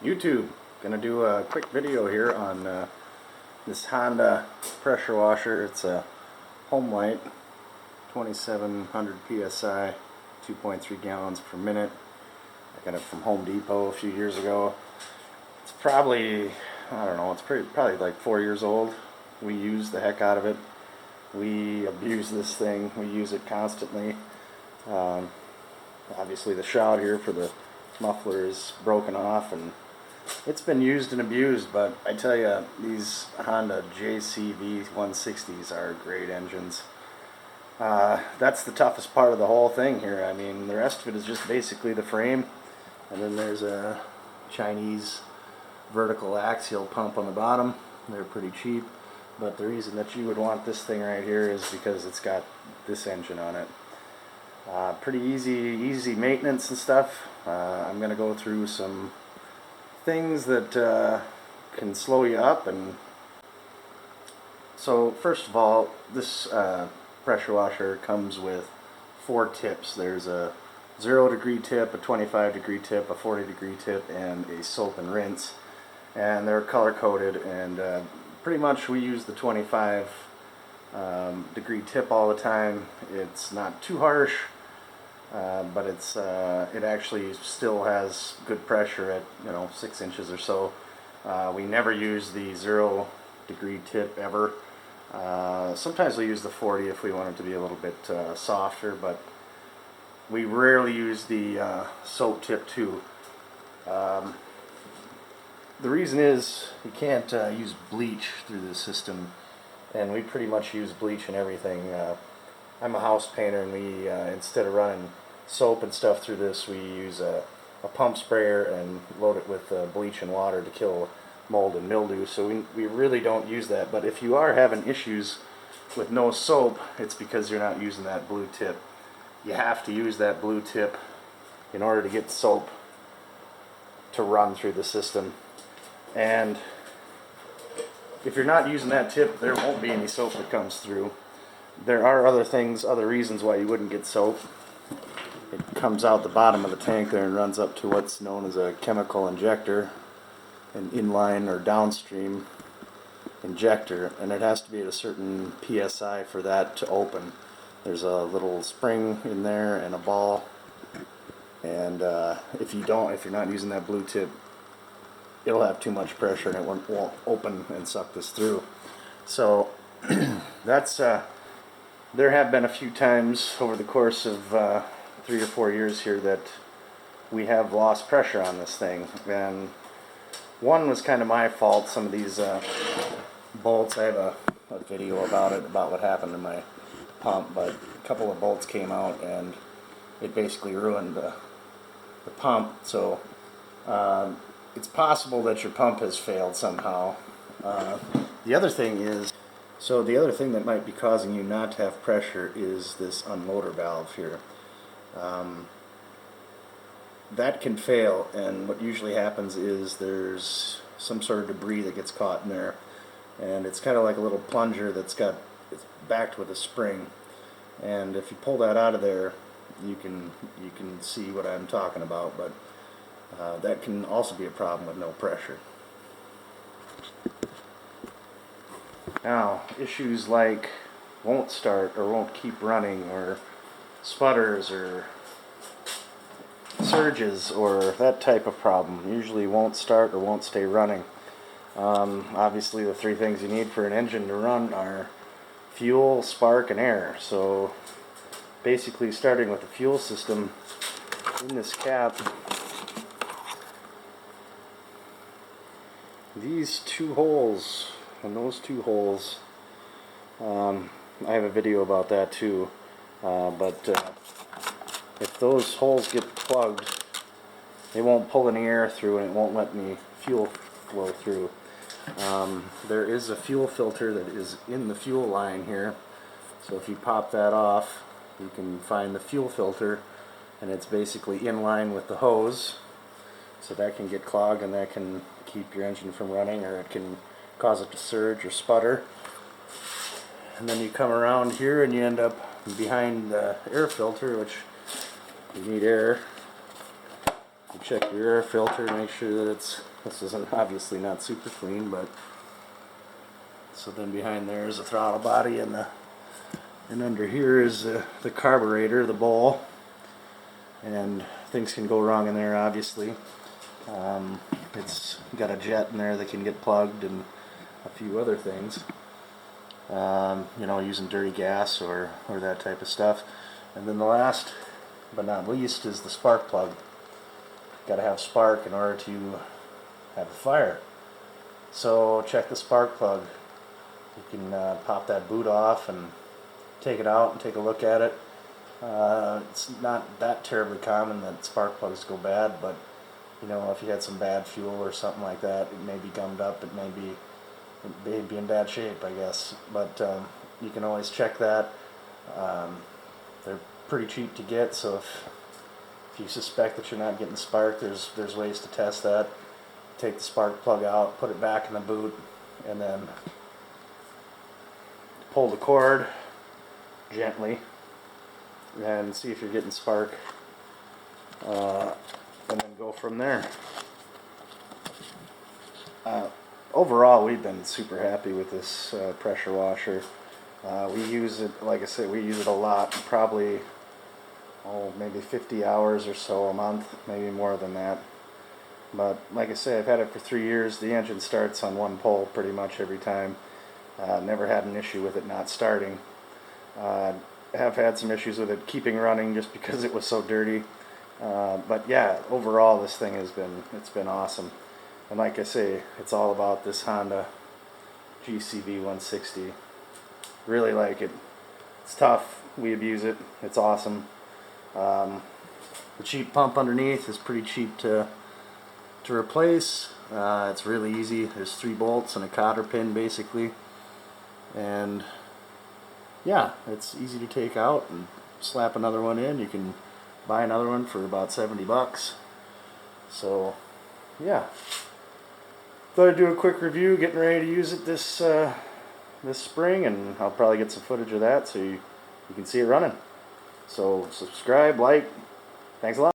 YouTube, gonna do a quick video here on this Honda pressure washer. It's a home light, 2700 psi, 2.3 gallons per minute. I got it from Home Depot a few years ago. It's probably, I don't know, it's probably like 4 years old. We use the heck out of it. We abuse this thing. We use it constantly. Obviously the shroud here for the muffler is broken off, and it's been used and abused, but I tell you, these Honda GCV160s are great engines. That's the toughest part of the whole thing here. I mean, the rest of it is just basically the frame, and then there's a Chinese vertical axial pump on the bottom. They're pretty cheap, but the reason that you would want this thing right here is because it's got this engine on it. Pretty easy maintenance and stuff. I'm going to go through some things that can slow you up. And so first of all, this pressure washer comes with 4 tips. There's a 0-degree tip, a 25-degree tip, a 40-degree tip, and a soap and rinse, and they're color coded. And pretty much we use the 25-degree tip all the time. It's not too harsh, but it actually still has good pressure at 6 inches or so. We never use the 0-degree tip ever. Sometimes we use the 40 if we want it to be a little bit softer, but we rarely use the soap tip too. The reason is you can't use bleach through the system, and we pretty much use bleach in everything. I'm a house painter, and we instead of running soap and stuff through this, we use a pump sprayer and load it with bleach and water to kill mold and mildew. So we really don't use that. But if you are having issues with no soap, it's because you're not using that blue tip. You have to use that blue tip in order to get soap to run through the system. And if you're not using that tip, there won't be any soap that comes through. There are other reasons why you wouldn't get soap. It comes out the bottom of the tank there and runs up to what's known as a chemical injector, an inline or downstream injector, and it has to be at a certain psi for that to open. There's a little spring in there and a ball, and if you're not using that blue tip, it'll have too much pressure and it won't open and suck this through. So that's there have been a few times over the course of 3 or 4 years here that we have lost pressure on this thing, and one was kind of my fault. Some of these bolts, I have a video about it, about what happened to my pump, but a couple of bolts came out and it basically ruined the pump. So it's possible that your pump has failed somehow. The other thing that might be causing you not to have pressure is this unloader valve here. That can fail, and what usually happens is there's some sort of debris that gets caught in there, and it's kind of like a little plunger it's backed with a spring, and if you pull that out of there, you can see what I'm talking about. But that can also be a problem with no pressure. Now, issues like won't start or won't keep running, or sputters or surges, or that type of problem, usually won't start or won't stay running. Obviously the 3 things you need for an engine to run are fuel, spark, and air. So basically, starting with the fuel system, in this cap, these 2 holes and those 2 holes, I have a video about that too, but if those holes get plugged, it won't pull any air through, and it won't let any fuel flow through. There is a fuel filter that is in the fuel line here, so if you pop that off, you can find the fuel filter, and it's basically in line with the hose, so that can get clogged, and that can keep your engine from running, or it can cause it to surge or sputter. And then you come around here and you end up behind the air filter, which you need air. You check your air filter, make sure that this isn't obviously not super clean, but so then behind there is the throttle body, and under here is the carburetor, the bowl, and things can go wrong in there obviously. It's got a jet in there that can get plugged and a few other things, you know, using dirty gas or that type of stuff. And then the last but not least is the spark plug. Got to have spark in order to have a fire. So check the spark plug. You can pop that boot off and take it out and take a look at it. It's not that terribly common that spark plugs go bad, but you know, if you had some bad fuel or something like that, it may be gummed up, it may be in bad shape, I guess. But you can always check that. They're pretty cheap to get, so if you suspect that you're not getting spark, there's ways to test that. Take the spark plug out, put it back in the boot, and then pull the cord gently and see if you're getting spark, and then go from there. Overall, we've been super happy with this pressure washer. We use it, like I said, we use it a lot, probably maybe 50 hours or so a month, maybe more than that. But like I say, I've had it for 3 years. The engine starts on one pole pretty much every time. Never had an issue with it not starting. Have had some issues with it keeping running just because it was so dirty. But yeah, overall this thing it's been awesome. And like I say, it's all about this Honda GCV160. Really like it. It's tough. We abuse it. It's awesome. The cheap pump underneath is pretty cheap to replace. It's really easy. There's 3 bolts and a cotter pin basically. And yeah, it's easy to take out and slap another one in. You can buy another one for about 70 bucks. So yeah, thought I'd do a quick review, getting ready to use it this spring, and I'll probably get some footage of that so you can see it running. So subscribe, like, thanks a lot.